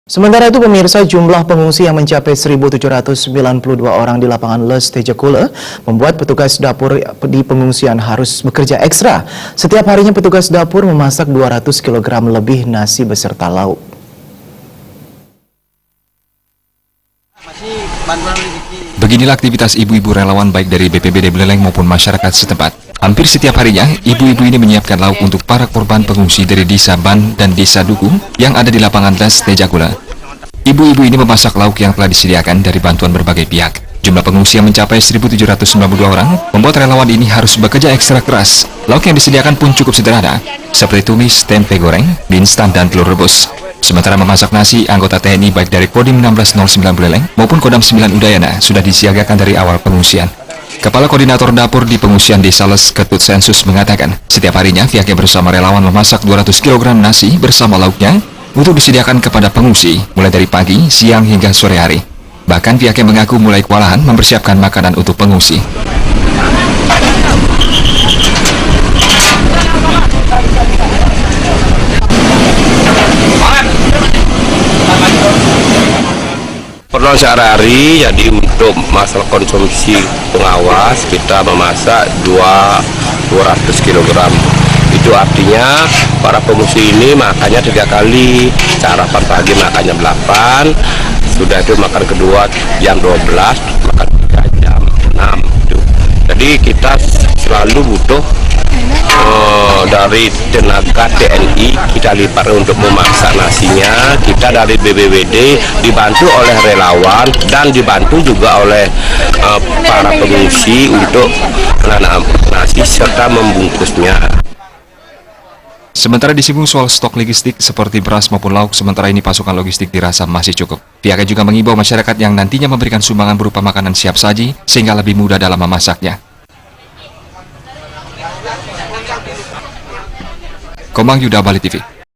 Sementara itu pemirsa, jumlah pengungsi yang mencapai 1.792 orang di lapangan Les Tejakula membuat petugas dapur di pengungsian harus bekerja ekstra. Setiap harinya petugas dapur memasak 200 kg lebih nasi beserta lauk. Beginilah aktivitas ibu-ibu relawan baik dari BPBD Beleleng maupun masyarakat setempat. Hampir setiap harinya, ibu-ibu ini menyiapkan lauk untuk para korban pengungsi dari Desa Ban dan Desa Duku yang ada di lapangan Les Tejakula. Ibu-ibu ini memasak lauk yang telah disediakan dari bantuan berbagai pihak. Jumlah pengungsi yang mencapai 1.792 orang membuat relawan ini harus bekerja ekstra keras. Lauk yang disediakan pun cukup sederhana, seperti tumis, tempe goreng, mie instan, dan telur rebus. Sementara memasak nasi, anggota TNI baik dari Kodim 1609 Beleleng maupun Kodam 9 Udayana sudah disiagakan dari awal pengungsian. Kepala Koordinator Dapur di Pengungsian Desa Les Ketut Sensus mengatakan, setiap harinya pihaknya bersama relawan memasak 200 kg nasi bersama lauknya untuk disediakan kepada pengungsi mulai dari pagi, siang, hingga sore hari. Bahkan pihaknya mengaku mulai kewalahan mempersiapkan makanan untuk pengungsi. Pernah sehari-hari, jadi untuk masalah konsumsi pengawas kita memasak 200 kg. Itu artinya para pengungsi ini makannya 3 kali. Sarapan pagi makannya 8, sudah itu makan kedua jam 12, makan 3 jam 6 itu. Jadi kita selalu butuh dari tenaga TNI, kita lipat untuk memasak nasinya. Kita dari BPBD dibantu oleh relawan dan dibantu juga oleh para pengungsi untuk menanam nasi serta membungkusnya. Sementara disinggung soal stok logistik seperti beras maupun lauk, sementara ini pasokan logistik dirasa masih cukup. Pihaknya juga mengimbau masyarakat yang nantinya memberikan sumbangan berupa makanan siap saji sehingga lebih mudah dalam memasaknya. Komang Yuda, Bali TV.